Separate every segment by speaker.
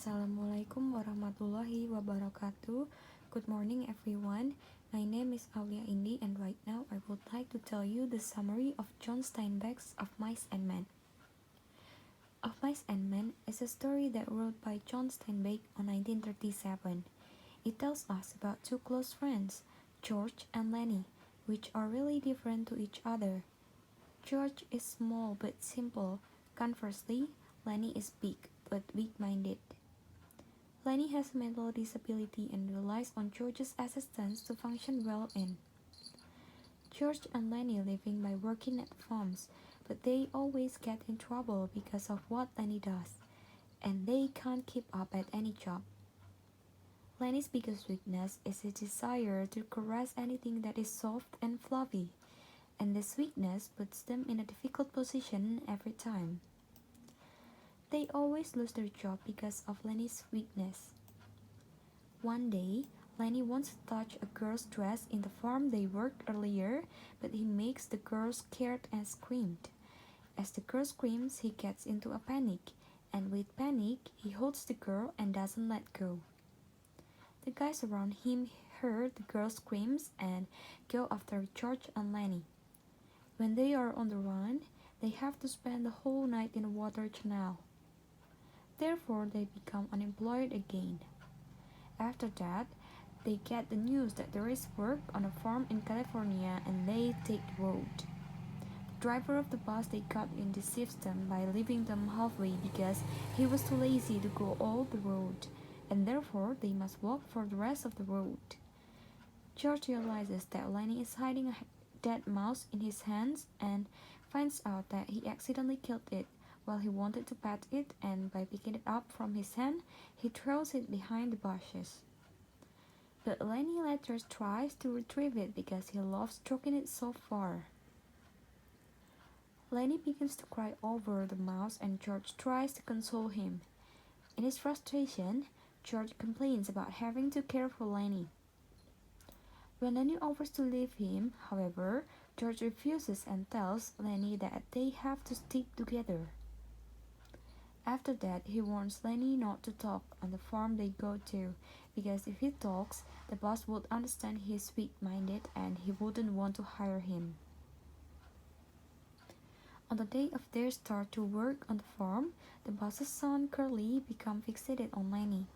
Speaker 1: Assalamualaikum warahmatullahi wabarakatuh. Good morning, everyone. My name is Aulia Indi, and right now I would like to tell you the summary of John Steinbeck's Of Mice and Men. Of Mice and Men is a story that wrote by John Steinbeck in 1937. It tells us about two close friends, George and Lenny, which are really different to each other. George is small but simple. Conversely, Lenny is big but weak-minded. Lenny has a mental disability and relies on George's assistance to function well in. George and Lenny living by working at farms, but they always get in trouble because of what Lenny does, and they can't keep up at any job. Lenny's biggest weakness is his desire to caress anything that is soft and fluffy, and this weakness puts them in a difficult position every time. They always lose their job because of Lenny's weakness. One day, Lenny wants to touch a girl's dress in the farm they worked earlier, but he makes the girl scared and screamed. As the girl screams, he gets into a panic, and with panic, he holds the girl and doesn't let go. The guys around him hear the girl screams and go after George and Lenny. When they are on the run, they have to spend the whole night in a water channel. Therefore, they become unemployed again. After that, they get the news that there is work on a farm in California and they take the road. The driver of the bus they got in deceives them by leaving them halfway because he was too lazy to go all the road, and therefore they must walk for the rest of the road. George realizes that Lenny is hiding a dead mouse in his hands and finds out that he accidentally killed it while he wanted to pet it, and by picking it up from his hand, he throws it behind the bushes. But Lenny later tries to retrieve it because he loves stroking it so far. Lenny begins to cry over the mouse and George tries to console him. In his frustration, George complains about having to care for Lenny. When Lenny offers to leave him, however, George refuses and tells Lenny that they have to stick together. After that, he warns Lenny not to talk on the farm they go to, because if he talks, the boss would understand he's weak-minded and he wouldn't want to hire him. On the day of their start to work on the farm, the boss's son Curly becomes fixated on Lenny.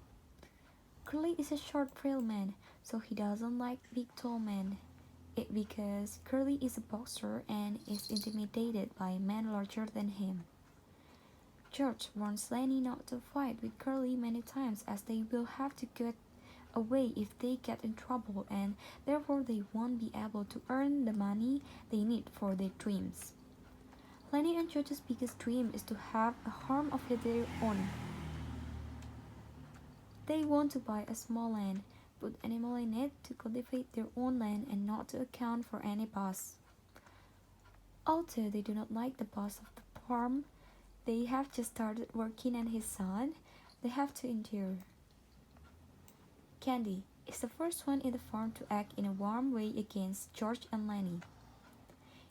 Speaker 1: Curly is a short, frail man, so he doesn't like big, tall men. It because Curly is a boxer and is intimidated by men larger than him. George warns Lenny not to fight with Curly many times as they will have to get away if they get in trouble and therefore they won't be able to earn the money they need for their dreams. Lenny and George's biggest dream is to have a farm of their own. They want to buy a small land, put animals in it to cultivate their own land and not to account for any boss. Although they do not like the boss of the farm, they have just started working on his son, they have to endure. Candy is the first one in the farm to act in a warm way against George and Lenny.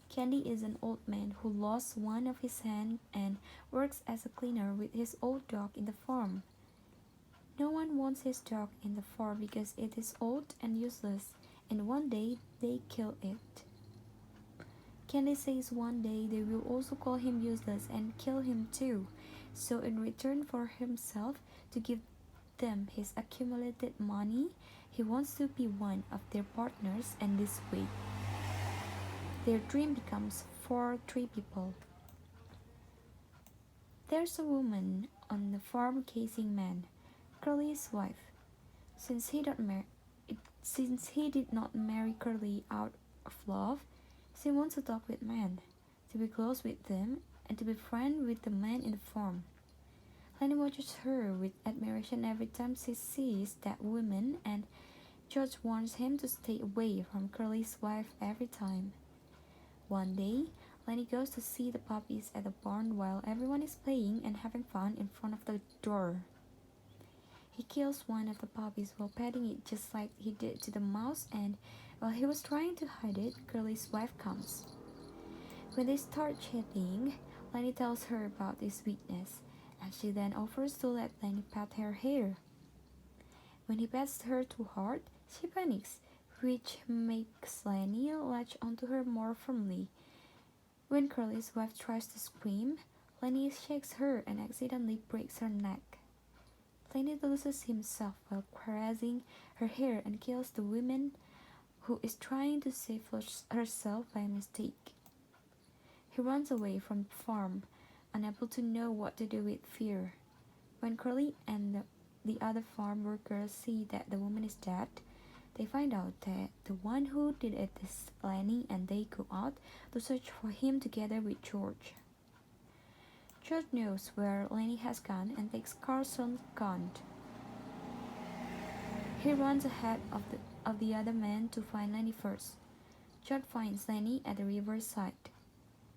Speaker 1: Candy is an old man who lost one of his hands and works as a cleaner with his old dog in the farm. No one wants his dog in the farm because it is old and useless, and one day they kill it. Candy says one day they will also call him useless and kill him too, so in return for himself to give them his accumulated money, he wants to be one of their partners, and this way their dream becomes for three people. There's a woman on the farm casing man, Curly's wife. Since he did not marry Curly out of love, she wants to talk with men, to be close with them, and to be friends with the men in the farm. Lenny watches her with admiration every time she sees that woman, and George wants him to stay away from Curly's wife every time. One day, Lenny goes to see the puppies at the barn while everyone is playing and having fun in front of the door. He kills one of the puppies while petting it just like he did to the mouse, and while he was trying to hide it, Curly's wife comes. When they start chatting, Lenny tells her about his weakness, She then offers to let Lenny pet her hair. When he pets her too hard, she panics, which makes Lenny latch onto her more firmly. When Curly's wife tries to scream, Lenny shakes her and accidentally breaks her neck. Lenny loses himself while caressing her hair and kills the woman who is trying to save herself by mistake. He runs away from the farm, unable to know what to do with fear. When Curly and the other farm workers see that the woman is dead, they find out that the one who did it is Lenny, and they go out to search for him together with George. George knows where Lenny has gone and takes Carson's gun. He runs ahead of the other men to find Lenny first. George finds Lenny at the riverside.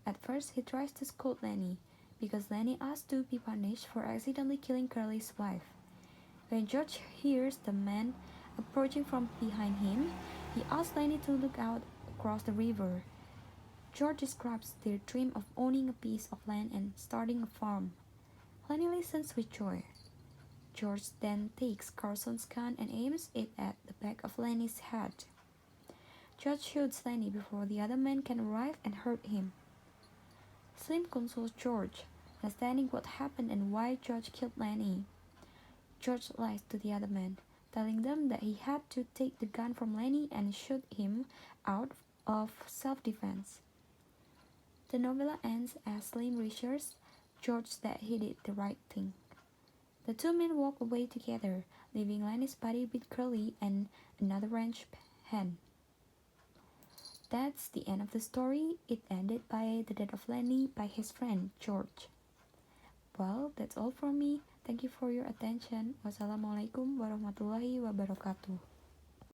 Speaker 1: At first, he tries to scold Lenny, because Lenny asked to be punished for accidentally killing Curly's wife. When George hears the man approaching from behind him, he asks Lenny to look out across the river. George describes their dream of owning a piece of land and starting a farm. Lenny listens with joy. George then takes Carson's gun and aims it at the back of Lenny's head. George shoots Lenny before the other men can arrive and hurt him. Slim consoles George, understanding what happened and why George killed Lenny. George lies to the other men, telling them that he had to take the gun from Lenny and shoot him out of self-defense. The novella ends as Slim reassures George that he did the right thing. The two men walk away together, leaving Lenny's body with Curly and another ranch hand. That's the end of the story. It ended by the death of Lenny by his friend George. Well, that's all from me. Thank you for your attention. Wassalamualaikum warahmatullahi wabarakatuh.